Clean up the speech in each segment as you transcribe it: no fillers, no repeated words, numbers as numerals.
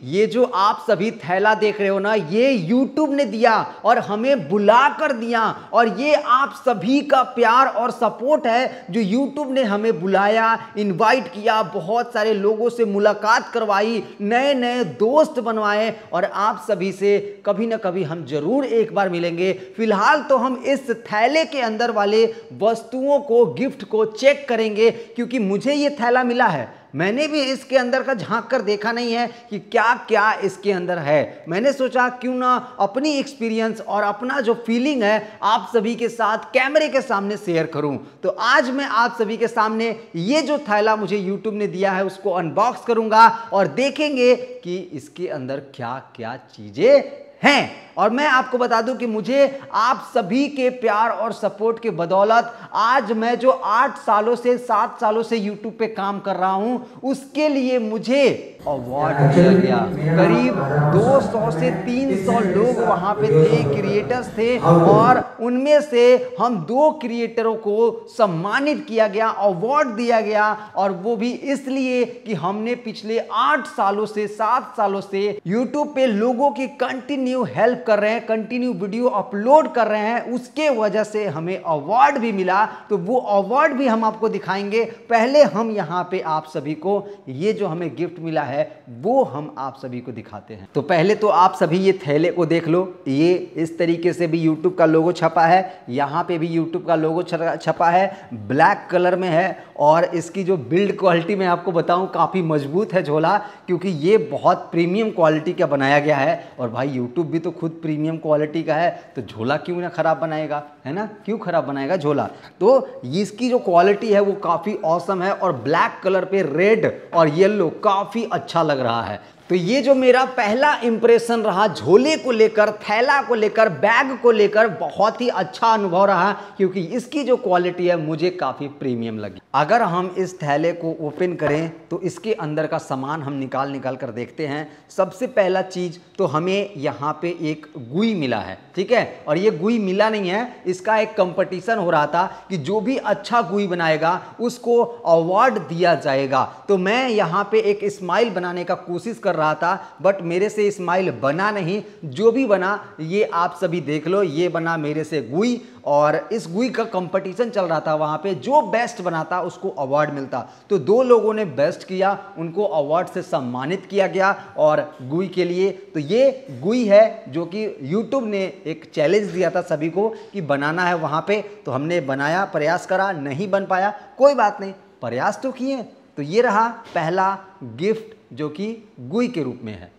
ये जो आप सभी थैला देख रहे हो ना, ये YouTube ने दिया और हमें बुला कर दिया, और ये आप सभी का प्यार और सपोर्ट है जो YouTube ने हमें बुलाया, इनवाइट किया, बहुत सारे लोगों से मुलाकात करवाई, नए नए दोस्त बनवाए, और आप सभी से कभी ना कभी हम जरूर एक बार मिलेंगे। फिलहाल तो हम इस थैले के अंदर वाले वस्तुओं को, गिफ्ट को चेक करेंगे, क्योंकि मुझे ये थैला मिला है, मैंने भी इसके अंदर का झांक कर देखा नहीं है कि क्या क्या इसके अंदर है। मैंने सोचा क्यों ना अपनी एक्सपीरियंस और अपना जो फीलिंग है आप सभी के साथ कैमरे के सामने शेयर करूं। तो आज मैं आप सभी के सामने ये जो थैला मुझे YouTube ने दिया है उसको अनबॉक्स करूंगा और देखेंगे कि इसके अंदर क्या क्या चीजें हैं। और मैं आपको बता दूं कि मुझे आप सभी के प्यार और सपोर्ट के बदौलत आज मैं जो 8 सालों से 7 सालों से YouTube पे काम कर रहा हूं, उसके लिए मुझे अवार्ड मिल गया। करीब 200 से 300 लोग वहां पे थे, क्रिएटर्स थे, और उनमें से हम 2 क्रिएटरों को सम्मानित किया गया, अवार्ड दिया गया, और वो भी इसलिए कि हमने पिछले 8 सालों से 7 सालों से YouTube पे लोगों की कंटिन्यू हेल्प कर रहे हैं, कंटिन्यू वीडियो अपलोड कर रहे हैं, उसके वजह से हमें अवार्ड भी मिला। तो वो अवार्ड भी हम आपको दिखाएंगे। पहले हम यहाँ पे आप सभी को ये जो हमें गिफ्ट मिला है वो हम आप सभी को दिखाते हैं। तो पहले तो आप सभी ये थैले को देख लो, ये इस तरीके से भी YouTube का लोगो छपा है, यहाँ पे भी YouTube का लोगो छपा है, ब्लैक कलर में है, और इसकी जो बिल्ड क्वालिटी मैं आपको बताऊं काफ़ी मजबूत है झोला, क्योंकि ये बहुत प्रीमियम क्वालिटी का बनाया गया है। और भाई YouTube भी तो खुद प्रीमियम क्वालिटी का है, तो झोला क्यों ना खराब बनाएगा, है ना, क्यों खराब बनाएगा झोला। तो इसकी जो क्वालिटी है वो काफ़ी ऑसम है, और ब्लैक कलर पे रेड और येलो काफ़ी अच्छा लग रहा है। तो ये जो मेरा पहला इंप्रेशन रहा झोले को लेकर, थैला को लेकर, बैग को लेकर, बहुत ही अच्छा अनुभव रहा, क्योंकि इसकी जो क्वालिटी है मुझे काफ़ी प्रीमियम लगी। अगर हम इस थैले को ओपन करें तो इसके अंदर का सामान हम निकाल कर देखते हैं। सबसे पहला चीज़ तो हमें यहाँ पे एक गुई मिला है, ठीक है, और ये गुई मिला नहीं है, इसका एक कंपटीशन हो रहा था कि जो भी अच्छा गुई बनाएगा उसको अवार्ड दिया जाएगा। तो मैं यहाँ पे एक स्माइल बनाने का कोशिश कर रहा था, बट मेरे से स्माइल बना नहीं। जो भी बना ये आप सभी देख लो, ये बना मेरे से गुई, और इस गुई का कंपटीशन चल रहा था वहां पे, जो बेस्ट बनाता उसको अवार्ड मिलता। तो 2 लोगों ने बेस्ट किया, उनको अवार्ड से सम्मानित किया गया, और गुई के लिए तो ये गुई है जो कि YouTube ने एक चैलेंज दिया था सभी को कि बनाना है वहां पे। तो हमने बनाया, प्रयास करा, नहीं बन पाया, कोई बात नहीं, प्रयास तो किए। तो ये रहा पहला गिफ्ट जो कि गुई के रूप में है।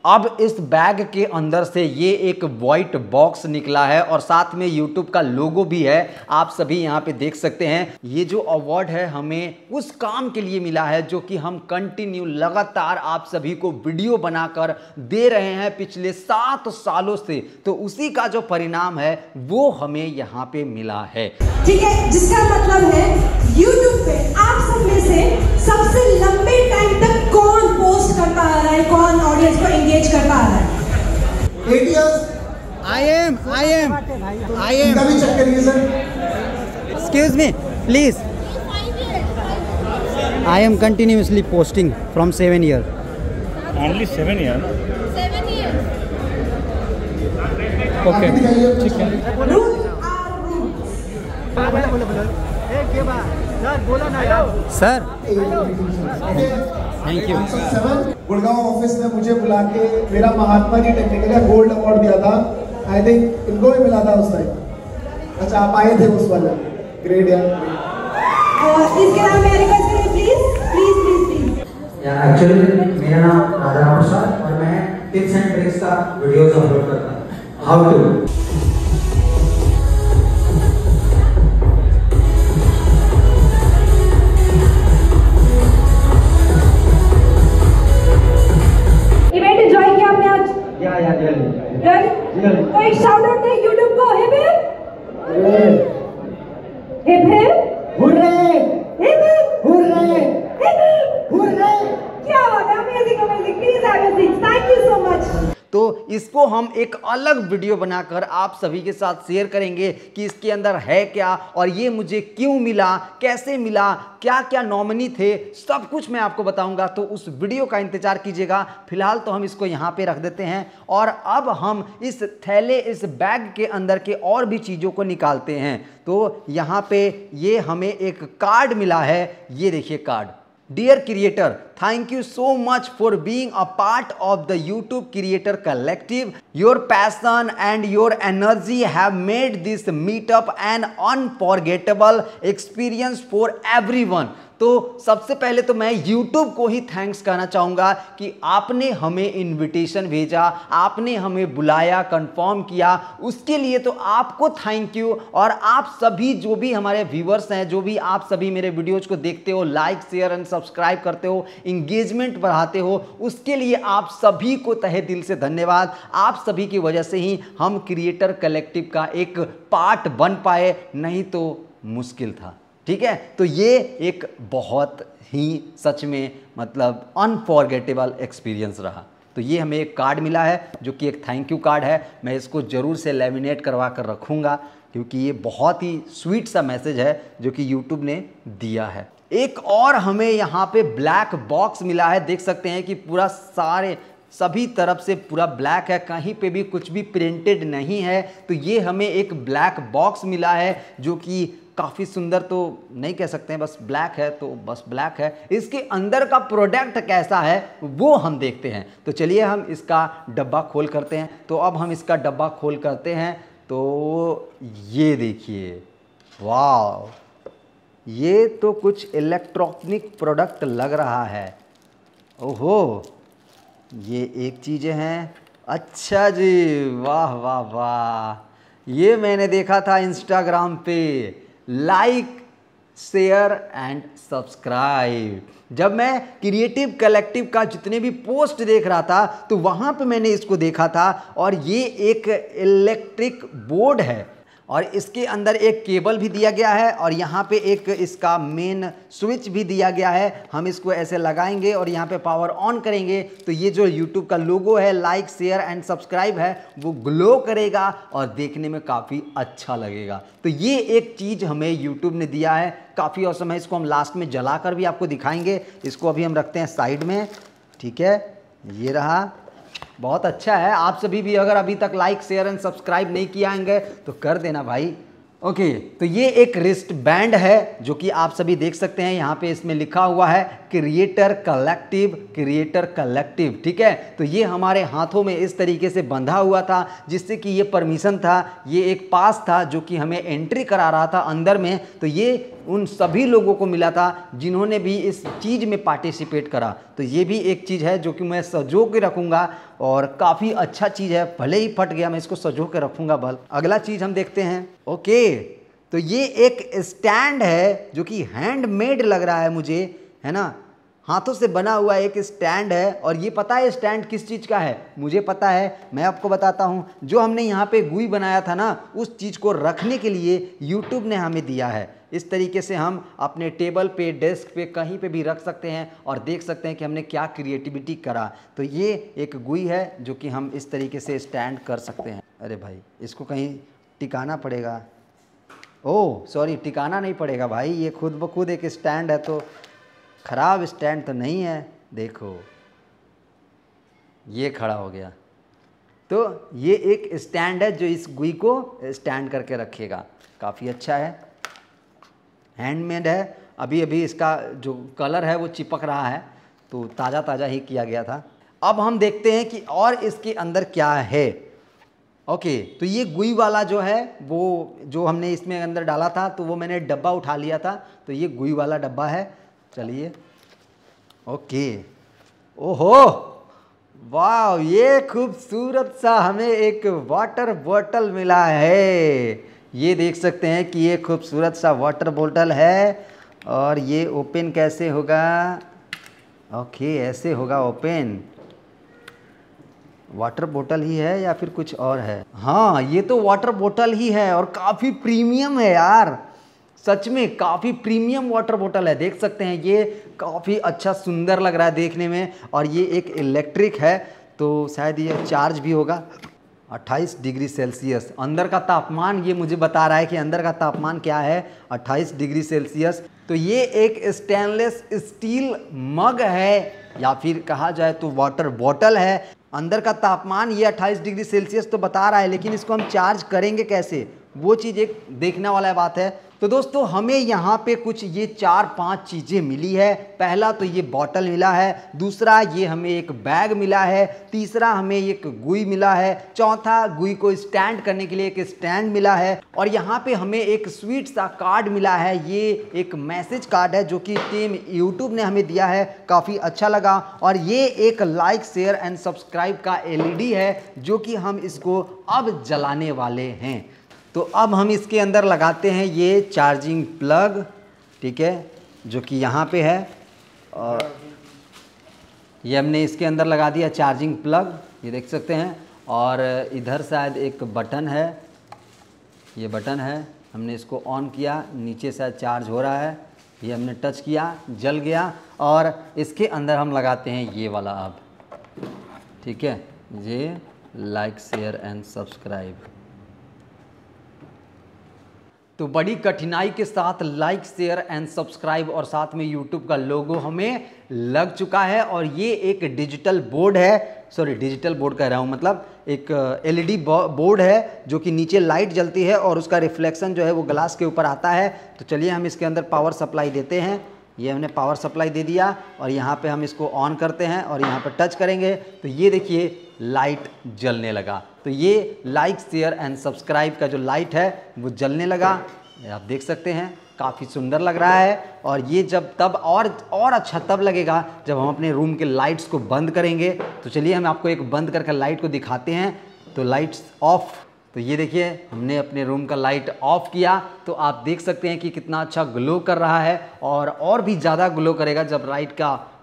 अब इस बैग के अंदर से ये एक वाइट बॉक्स निकला है, और साथ में YouTube का लोगो भी है, आप सभी यहाँ पे देख सकते हैं। ये जो अवार्ड है हमें उस काम के लिए मिला है जो कि हम कंटिन्यू लगातार आप सभी को वीडियो बनाकर दे रहे हैं पिछले 7 सालों से। तो उसी का जो परिणाम है वो हमें यहाँ पे मिला है, ठीक है, जिसका मतलब है YouTube पे आप सब में से सबसे लंबे टाइम तक कौन पोस्ट करता आ रहा है, कौन ऑडियंस को एंगेज करता आ रहा है। 8 years. I am. कभी चेक करिए sir. Excuse me, please. I am continuously posting from 7 years. Only 7 years. 7 years. Okay. ठीक है। Sir thank you. Gurgaon office में मुझे बुला के मेरा महात्मा जी टेक्निकल का गोल्ड अवार्ड दिया था। आई थिंक इनको भी मिला था उस टाइम। अच्छा आप आए थे उस वाले, ग्रेट यार। इसके नाम में रिक्वेस्ट करें प्लीज। एक्चुअली मेरा नाम राधा प्रसाद और मैं टिप्स एंड ट्रिक्स का वीडियोस अपलोड करता हूँ। हाउ टू तो एक शाउट आउट दे YouTube को। Hip hip hurray, hip hurray, hip hurray. क्या बात है, amazing. Please have your seats. Thank you so much. तो इसको हम एक अलग वीडियो बनाकर आप सभी के साथ शेयर करेंगे कि इसके अंदर है क्या और ये मुझे क्यों मिला, कैसे मिला, क्या क्या नॉमिनी थे, सब कुछ मैं आपको बताऊंगा। तो उस वीडियो का इंतजार कीजिएगा। फिलहाल तो हम इसको यहाँ पे रख देते हैं और अब हम इस थैले, इस बैग के अंदर के और भी चीज़ों को निकालते हैं। तो यहाँ पे ये हमें एक कार्ड मिला है, ये देखिए card. Dear creator, thank you so much for being a part of the YouTube Creator Collective. Your passion and your energy have made this meetup an unforgettable experience for everyone. तो सबसे पहले तो मैं YouTube को ही thanks कहना चाहूँगा कि आपने हमें इनविटेशन भेजा, आपने हमें बुलाया, कंफर्म किया, उसके लिए तो आपको थैंक यू। और आप सभी जो भी हमारे व्यूअर्स हैं, जो भी आप सभी मेरे वीडियोज़ को देखते हो, लाइक शेयर एंड सब्सक्राइब करते हो, इंगेजमेंट बढ़ाते हो, उसके लिए आप सभी को तहे दिल से धन्यवाद। आप सभी की वजह से ही हम क्रिएटर कलेक्टिव का एक पार्ट बन पाए, नहीं तो मुश्किल था। ठीक है, तो ये एक बहुत ही सच में मतलब अनफॉरगेटेबल एक्सपीरियंस रहा। तो ये हमें एक कार्ड मिला है जो कि एक थैंक यू कार्ड है। मैं इसको ज़रूर से लेमिनेट करवा कर रखूँगा क्योंकि ये बहुत ही स्वीट सा मैसेज है जो कि यूट्यूब ने दिया है। एक और हमें यहाँ पे ब्लैक बॉक्स मिला है, देख सकते हैं कि पूरा सभी तरफ से पूरा ब्लैक है, कहीं पे भी कुछ भी प्रिंटेड नहीं है। तो ये हमें एक ब्लैक बॉक्स मिला है जो कि काफ़ी सुंदर तो नहीं कह सकते हैं, बस ब्लैक है तो बस ब्लैक है। इसके अंदर का प्रोडक्ट कैसा है वो हम देखते हैं। तो चलिए हम इसका डब्बा खोल करते हैं। तो अब हम इसका डब्बा खोल करते हैं। तो ये देखिए, वाह, ये तो कुछ इलेक्ट्रॉनिक प्रोडक्ट लग रहा है। ओहो, ये एक चीज़ें हैं। अच्छा जी, वाह वाह वाह, ये मैंने देखा था इंस्टाग्राम पे, लाइक शेयर एंड सब्सक्राइब। जब मैं क्रिएटिव कलेक्टिव का जितने भी पोस्ट देख रहा था तो वहाँ पे मैंने इसको देखा था। और ये एक इलेक्ट्रिक बोर्ड है और इसके अंदर एक केबल भी दिया गया है और यहाँ पे एक इसका मेन स्विच भी दिया गया है। हम इसको ऐसे लगाएंगे और यहाँ पे पावर ऑन करेंगे तो ये जो YouTube का लोगो है, लाइक शेयर एंड सब्सक्राइब है, वो ग्लो करेगा और देखने में काफ़ी अच्छा लगेगा। तो ये एक चीज़ हमें YouTube ने दिया है, काफ़ी औसम है। इसको हम लास्ट में जला कर भी आपको दिखाएंगे। इसको अभी हम रखते हैं साइड में। ठीक है, ये रहा, बहुत अच्छा है। आप सभी भी अगर अभी तक लाइक शेयर एंड सब्सक्राइब नहीं किया होंगे तो कर देना भाई। ओके, तो ये एक रिस्ट बैंड है जो कि आप सभी देख सकते हैं। यहाँ पे इसमें लिखा हुआ है क्रिएटर कलेक्टिव, क्रिएटर कलेक्टिव। ठीक है, तो ये हमारे हाथों में इस तरीके से बंधा हुआ था जिससे कि ये परमिशन था, ये एक पास था जो कि हमें एंट्री करा रहा था अंदर में। तो ये उन सभी लोगों को मिला था जिन्होंने भी इस चीज़ में पार्टिसिपेट करा। तो ये भी एक चीज़ है जो कि मैं सजो के रखूँगा और काफ़ी अच्छा चीज़ है। भले ही फट गया, मैं इसको सजो के रखूँगा। बल अगला चीज़ हम देखते हैं। ओके, तो ये एक स्टैंड है जो कि हैंडमेड लग रहा है मुझे, है ना, हाथों से बना हुआ एक स्टैंड है। और ये पता है स्टैंड किस चीज़ का है? मुझे पता है, मैं आपको बताता हूँ। जो हमने यहाँ पे गुई बनाया था ना, उस चीज़ को रखने के लिए यूट्यूब ने हमें दिया है। इस तरीके से हम अपने टेबल पे, डेस्क पे, कहीं पे भी रख सकते हैं और देख सकते हैं कि हमने क्या क्रिएटिविटी करा। तो ये एक गुई है जो कि हम इस तरीके से स्टैंड कर सकते हैं। अरे भाई, इसको कहीं टिकाना पड़ेगा। ओह सॉरी, टिकाना नहीं पड़ेगा भाई, ये खुद ब खुद एक स्टैंड है। तो ख़राब स्टैंड तो नहीं है, देखो ये खड़ा हो गया। तो ये एक स्टैंड है जो इस गुई को स्टैंड करके रखेगा। काफ़ी अच्छा है, हैंडमेड है। अभी अभी इसका जो कलर है वो चिपक रहा है, तो ताज़ा ताज़ा ही किया गया था। अब हम देखते हैं कि और इसके अंदर क्या है। ओके, तो ये गुई वाला जो है वो जो हमने इसमें अंदर डाला था, तो वो मैंने डब्बा उठा लिया था। तो ये गुई वाला डब्बा है। चलिए, ओके, ओहो वाह, ये खूबसूरत सा हमें एक वाटर बॉटल मिला है। ये देख सकते हैं कि ये खूबसूरत सा वाटर बॉटल है। और ये ओपन कैसे होगा? ओके, ऐसे होगा ओपन। वाटर बोतल ही है या फिर कुछ और है? हाँ, ये तो वाटर बोतल ही है और काफ़ी प्रीमियम है यार, सच में काफ़ी प्रीमियम वाटर बोतल है। देख सकते हैं ये काफ़ी अच्छा सुंदर लग रहा है देखने में। और ये एक इलेक्ट्रिक है, तो शायद ये चार्ज भी होगा। 28 डिग्री सेल्सियस अंदर का तापमान, ये मुझे बता रहा है कि अंदर का तापमान क्या है, 28 डिग्री सेल्सियस। तो ये एक स्टेनलेस स्टील मग है या फिर कहा जाए तो वाटर बॉटल है। अंदर का तापमान ये 28 डिग्री सेल्सियस तो बता रहा है, लेकिन इसको हम चार्ज करेंगे कैसे, वो चीज़ एक देखने वाला बात है। तो दोस्तों हमें यहाँ पे कुछ ये 4-5 चीज़ें मिली है। पहला तो ये बॉटल मिला है, दूसरा ये हमें एक बैग मिला है, तीसरा हमें एक गुई मिला है, चौथा गुई को स्टैंड करने के लिए एक स्टैंड मिला है, और यहाँ पे हमें एक स्वीट सा कार्ड मिला है। ये एक मैसेज कार्ड है जो कि टीम यूट्यूब ने हमें दिया है, काफ़ी अच्छा लगा। और ये एक लाइक शेयर एंड सब्सक्राइब का LED है जो कि हम इसको अब जलाने वाले हैं। तो अब हम इसके अंदर लगाते हैं ये चार्जिंग प्लग, ठीक है, जो कि यहाँ पे है, और ये हमने इसके अंदर लगा दिया चार्जिंग प्लग, ये देख सकते हैं। और इधर शायद एक बटन है, ये बटन है, हमने इसको ऑन किया, नीचे शायद चार्ज हो रहा है, ये हमने टच किया, जल गया। और इसके अंदर हम लगाते हैं ये वाला अब, ठीक है, ये लाइक शेयर एंड सब्सक्राइब। तो बड़ी कठिनाई के साथ लाइक शेयर एंड सब्सक्राइब और साथ में यूट्यूब का लोगो हमें लग चुका है। और ये एक डिजिटल बोर्ड है, सॉरी डिजिटल बोर्ड कह रहा हूँ, मतलब एक LED बोर्ड है जो कि नीचे लाइट जलती है और उसका रिफ्लेक्शन जो है वो ग्लास के ऊपर आता है। तो चलिए हम इसके अंदर पावर सप्लाई देते हैं। ये हमने पावर सप्लाई दे दिया और यहाँ पे हम इसको ऑन करते हैं और यहाँ पे टच करेंगे तो ये देखिए लाइट जलने लगा। तो ये लाइक शेयर एंड सब्सक्राइब का जो लाइट है वो जलने लगा, आप देख सकते हैं, काफ़ी सुंदर लग रहा है। और ये जब तब और अच्छा तब लगेगा जब हम अपने रूम के लाइट्स को बंद करेंगे। तो चलिए हम आपको एक बंद करके लाइट को दिखाते हैं। तो लाइट्स ऑफ, तो ये देखिए हमने अपने रूम का लाइट ऑफ किया, तो आप देख सकते हैं कि कितना अच्छा ग्लो कर रहा है, और भी ज़्यादा ग्लो करेगा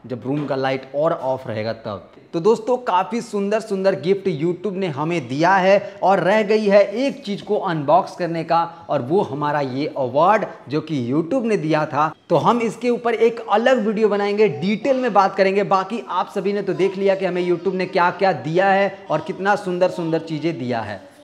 जब रूम का लाइट और ऑफ रहेगा तब। तो दोस्तों काफ़ी सुंदर सुंदर गिफ्ट यूट्यूब ने हमें दिया है और रह गई है एक चीज़ को अनबॉक्स करने का, और वो हमारा ये अवार्ड जो कि यूट्यूब ने दिया था। तो हम इसके ऊपर एक अलग वीडियो बनाएंगे, डिटेल में बात करेंगे। बाकी आप सभी ने तो देख लिया कि हमें यूट्यूब ने क्या क्या दिया है और कितना सुंदर सुंदर चीज़ें दिया है।